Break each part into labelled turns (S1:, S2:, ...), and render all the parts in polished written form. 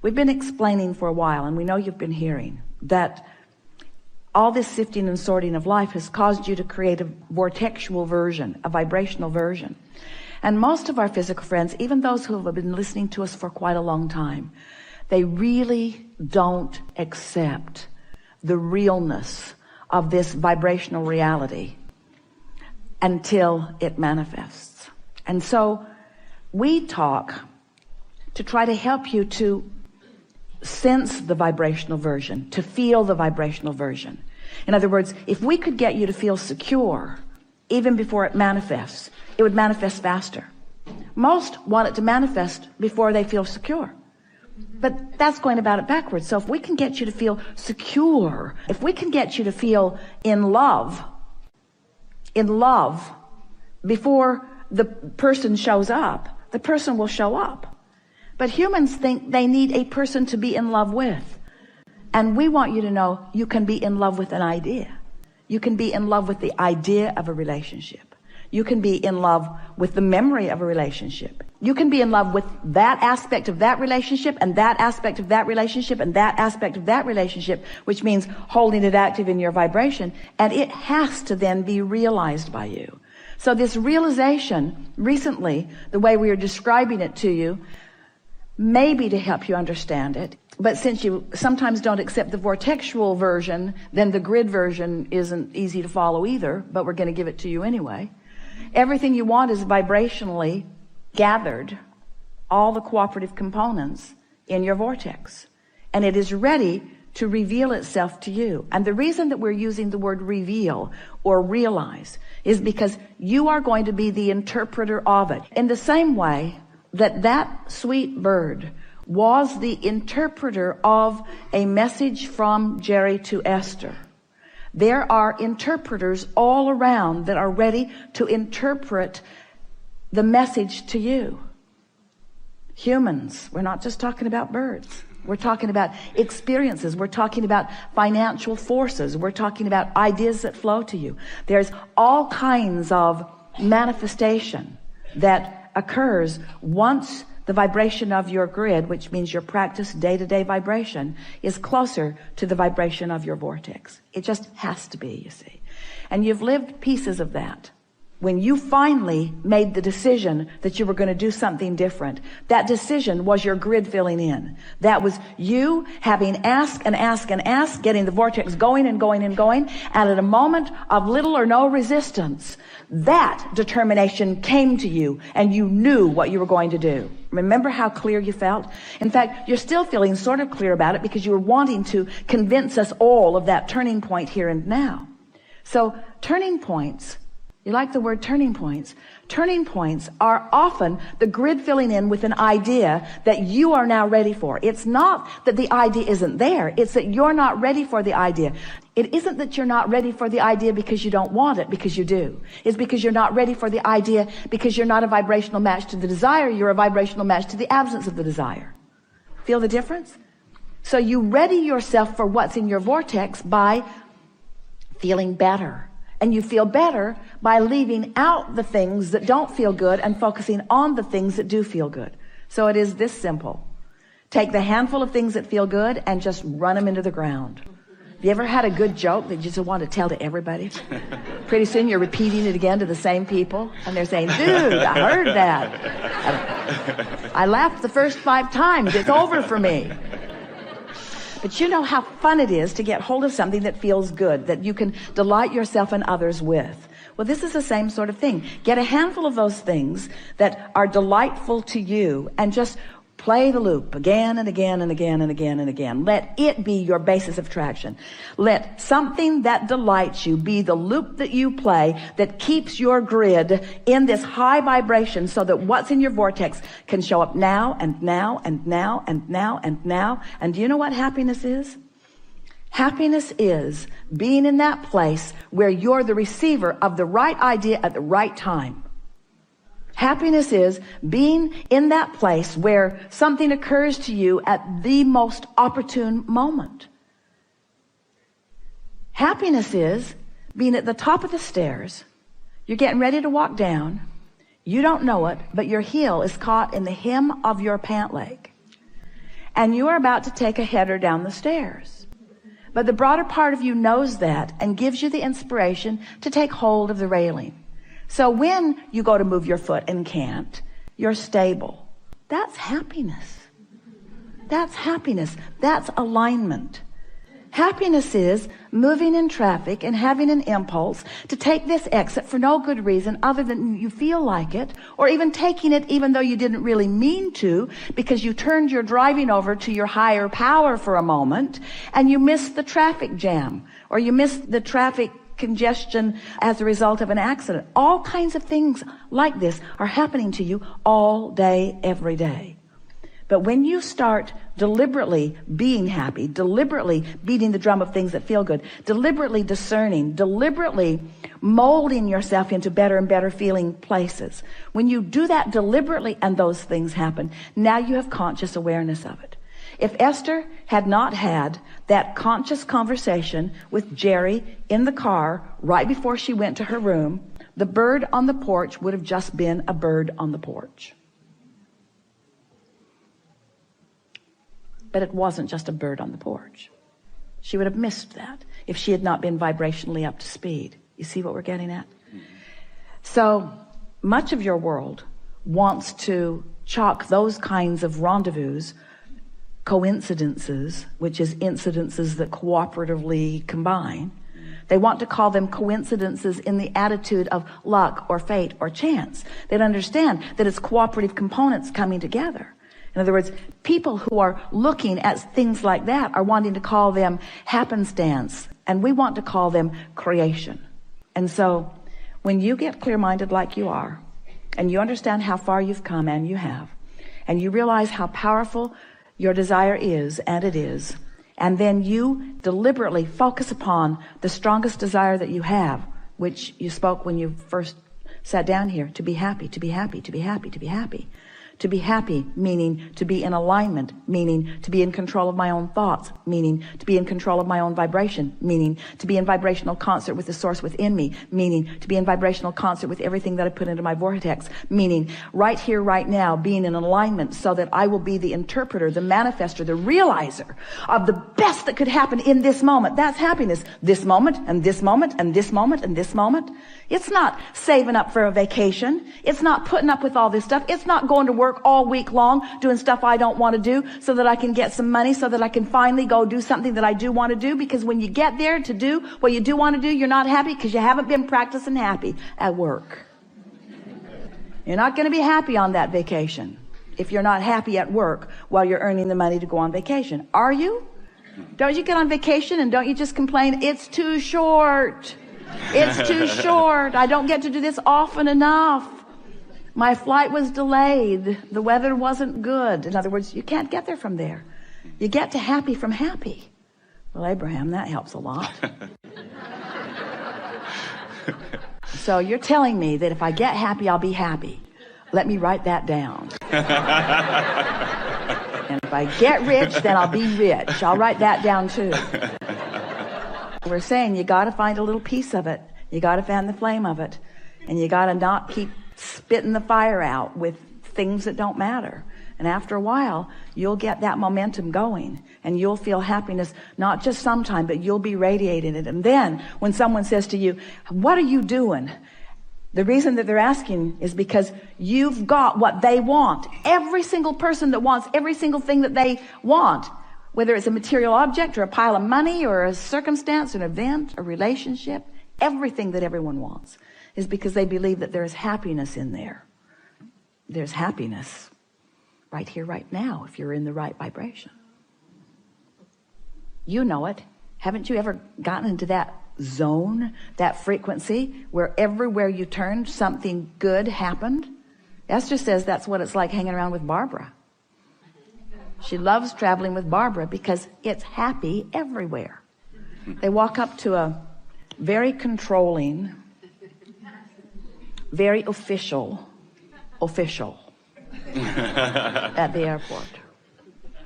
S1: We've been explaining for a while, and we know you've been hearing, that all this sifting and sorting of life has caused you to create a vortexual version, a vibrational version. And most of our physical friends, even those who have been listening to us for quite a long time, they really don't accept the realness of this vibrational reality until it manifests. And so we talk to try to help you to sense the vibrational version, to feel the vibrational version. In other words, if we could get you to feel secure even before it manifests, it would manifest faster. Most want it to manifest before they feel secure. But that's going about it backwards. So if we can get you to feel secure, if we can get you to feel in love before the person shows up, the person will show up. But humans think they need a person to be in love with. And we want you to know you can be in love with an idea. You can be in love with the idea of a relationship. You can be in love with the memory of a relationship. You can be in love with that aspect of that relationship and that aspect of that relationship and that aspect of that relationship, which means holding it active in your vibration. And it has to then be realized by you. So this realization recently, the way we are describing it to you, maybe to help you understand it. But since you sometimes don't accept the vortexual version, then the grid version isn't easy to follow either, but we're going to give it to you anyway. Everything you want is vibrationally gathered, all the cooperative components in your vortex. And it is ready to reveal itself to you. And the reason that we're using the word reveal or realize is because you are going to be the interpreter of it. In the same way that sweet bird was the interpreter of a message from Jerry to Esther. There are interpreters all around that are ready to interpret the message to you. Humans, we're not just talking about birds. We're talking about experiences. We're talking about financial forces. We're talking about ideas that flow to you. There's all kinds of manifestation that occurs once the vibration of your grid, which means your practice day-to-day vibration, is closer to the vibration of your vortex. It just has to be, you see. And you've lived pieces of that. When you finally made the decision that you were going to do something different, that decision was your grid filling in. That was you having asked and asked and asked, getting the vortex going and going and going, and at a moment of little or no resistance, that determination came to you and you knew what you were going to do. Remember how clear you felt? In fact, you're still feeling sort of clear about it because you were wanting to convince us all of that turning point here and now. So turning points, you like the word turning points? Turning points are often the grid filling in with an idea that you are now ready for. It's not that the idea isn't there. It's that you're not ready for the idea. It isn't that you're not ready for the idea because you don't want it, because you do. It's because you're not ready for the idea because you're not a vibrational match to the desire. You're a vibrational match to the absence of the desire. Feel the difference? So you ready yourself for what's in your vortex by feeling better. And you feel better by leaving out the things that don't feel good and focusing on the things that do feel good. So it is this simple. Take the handful of things that feel good and just run them into the ground. Have you ever had a good joke that you just want to tell to everybody? Pretty soon you're repeating it again to the same people, and they're saying, dude, I heard that. I laughed the first 5 times. It's over for me. But you know how fun it is to get hold of something that feels good, that you can delight yourself and others with. Well, this is the same sort of thing. Get a handful of those things that are delightful to you and just play the loop again and again and again and again and again. Let it be your basis of traction. Let something that delights you be the loop that you play that keeps your grid in this high vibration so that what's in your vortex can show up now and now and now and now and now. And do you know what happiness is? Happiness is being in that place where you're the receiver of the right idea at the right time. Happiness is being in that place where something occurs to you at the most opportune moment. Happiness is being at the top of the stairs. You're getting ready to walk down. You don't know it, but your heel is caught in the hem of your pant leg. and you are about to take a header down the stairs. But the broader part of you knows that and gives you the inspiration to take hold of the railing. So when you go to move your foot and can't, you're stable. That's happiness. That's happiness. That's alignment. Happiness is moving in traffic and having an impulse to take this exit for no good reason other than you feel like it, or even taking it even though you didn't really mean to, because you turned your driving over to your higher power for a moment and you missed the traffic jam, or you missed the traffic congestion as a result of an accident. All kinds of things like this are happening to you all day, every day. But when you start deliberately being happy, deliberately beating the drum of things that feel good, deliberately discerning, deliberately molding yourself into better and better feeling places, when you do that deliberately and those things happen, now you have conscious awareness of it. If Esther had not had that conscious conversation with Jerry in the car right before she went to her room, the bird on the porch would have just been a bird on the porch. But it wasn't just a bird on the porch. She would have missed that if she had not been vibrationally up to speed. You see what we're getting at? So much of your world wants to chalk those kinds of rendezvous, coincidences, which is incidences that cooperatively combine. They want to call them coincidences in the attitude of luck or fate or chance. They don't understand that it's cooperative components coming together. In other words, people who are looking at things like that are wanting to call them happenstance, and we want to call them creation. And so when you get clear-minded like you are, and you understand how far you've come, and you have, and you realize how powerful your desire is, and it is, and then you deliberately focus upon the strongest desire that you have, which you spoke when you first sat down here, to be happy, to be happy, to be happy, to be happy. To be happy, meaning to be in alignment, meaning to be in control of my own thoughts, meaning to be in control of my own vibration, meaning to be in vibrational concert with the source within me, meaning to be in vibrational concert with everything that I put into my vortex, meaning right here, right now, being in alignment so that I will be the interpreter, the manifester, the realizer of the best that could happen in this moment. That's happiness. This moment, and this moment, and this moment, and this moment. It's not saving up for a vacation. It's not putting up with all this stuff. It's not going to work all week long doing stuff I don't want to do so that I can get some money, so that I can finally go do something that I do want to do. Because when you get there to do what you do want to do, you're not happy because you haven't been practicing happy at work. You're not going to be happy on that vacation if you're not happy at work while you're earning the money to go on vacation. Are you? Don't you get on vacation and don't you just complain, it's too short? It's too short. I don't get to do this often enough. My flight was delayed. The weather wasn't good. In other words, you can't get there from there. You get to happy from happy. Well, Abraham, that helps a lot. So you're telling me that if I get happy, I'll be happy. Let me write that down. And if I get rich, then I'll be rich. I'll write that down too. We're saying you got to find a little piece of it. You got to fan the flame of it. And you got to not keep spitting the fire out with things that don't matter. And after a while, you'll get that momentum going. And you'll feel happiness, not just sometime, but you'll be radiating it. And then when someone says to you, what are you doing? The reason that they're asking is because you've got what they want. Every single person that wants every single thing that they want, whether it's a material object or a pile of money or a circumstance, an event, a relationship, everything that everyone wants is because they believe that there is happiness in there. There's happiness right here, right now, if you're in the right vibration. You know it. Haven't you ever gotten into that zone, that frequency, where everywhere you turned, something good happened? Esther says that's what it's like hanging around with Barbara. She loves traveling with Barbara because it's happy everywhere. They walk up to a very controlling, very official at the airport.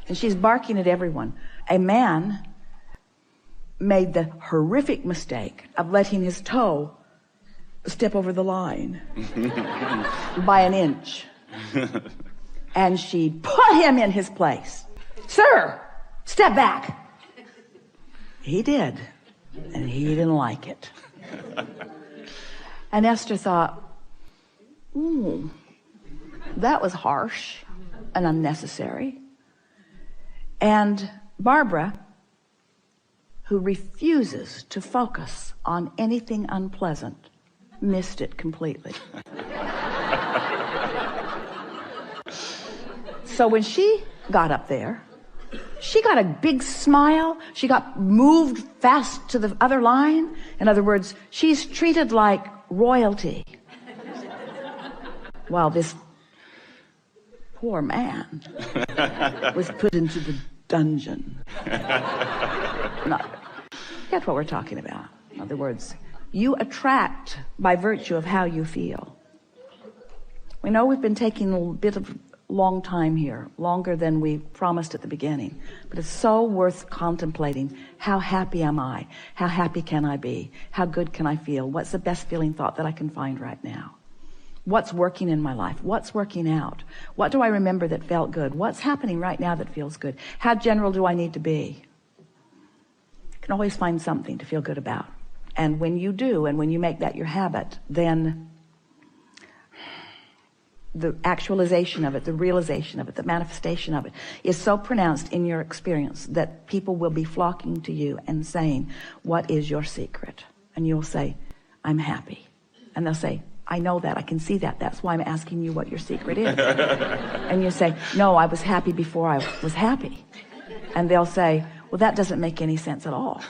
S1: And she's barking at everyone. A man made the horrific mistake of letting his toe step over the line by an inch. And she put him in his place, "Sir, step back." He did, and he didn't like it. And Esther thought, "Ooh, that was harsh and unnecessary." And Barbara, who refuses to focus on anything unpleasant, missed it completely. So when she got up there, she got a big smile. She got moved fast to the other line. In other words, she's treated like royalty. While this poor man was put into the dungeon. That's what we're talking about. In other words, you attract by virtue of how you feel. We know we've been taking a bit of long time here, longer than we promised at the beginning, but it's so worth contemplating. How happy am I? How happy can I be? How good can I feel? What's the best feeling thought that I can find right now? What's working in my life? What's working out? What do I remember that felt good? What's happening right now that feels good? How general do I need to be? You can always find something to feel good about. And when you do, and when you make that your habit, then the actualization of it, the realization of it, the manifestation of it is so pronounced in your experience that people will be flocking to you and saying, "What is your secret?" And you'll say, "I'm happy." And they'll say, "I know that, I can see that. That's why I'm asking you what your secret is." And you say, "No, I was happy before I was happy." And they'll say, "Well, that doesn't make any sense at all."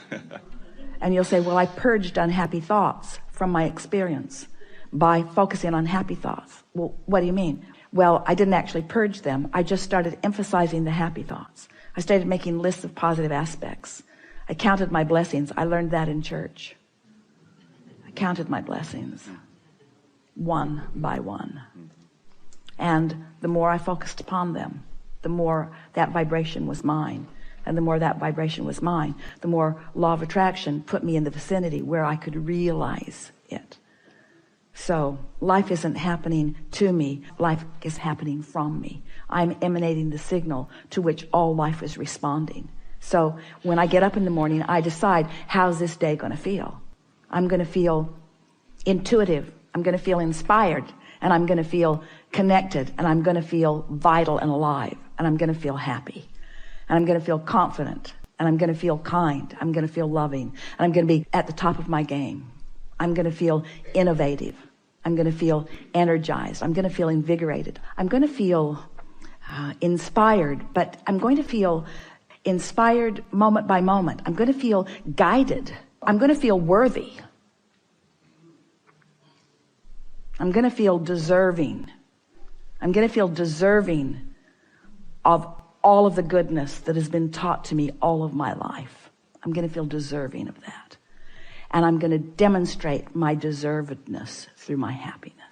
S1: And you'll say, "Well, I purged unhappy thoughts from my experience by focusing on happy thoughts." "Well, what do you mean?" "Well, I didn't actually purge them. I just started emphasizing the happy thoughts. I started making lists of positive aspects. I counted my blessings. I learned that in church. I counted my blessings one by one. And the more I focused upon them, the more that vibration was mine. And the more that vibration was mine, the more law of attraction put me in the vicinity where I could realize it. So life isn't happening to me. Life is happening from me. I'm emanating the signal to which all life is responding. So when I get up in the morning, I decide, how's this day going to feel? I'm going to feel intuitive. I'm going to feel inspired. And I'm going to feel connected. And I'm going to feel vital and alive. And I'm going to feel happy. And I'm going to feel confident. And I'm going to feel kind. I'm going to feel loving. And I'm going to be at the top of my game. I'm going to feel innovative. I'm going to feel energized. I'm going to feel invigorated. I'm going to feel inspired, but I'm going to feel inspired moment by moment. I'm going to feel guided. I'm going to feel worthy. I'm going to feel deserving. I'm going to feel deserving of all of the goodness that has been taught to me all of my life. I'm going to feel deserving of that. And I'm going to demonstrate my deservedness through my happiness.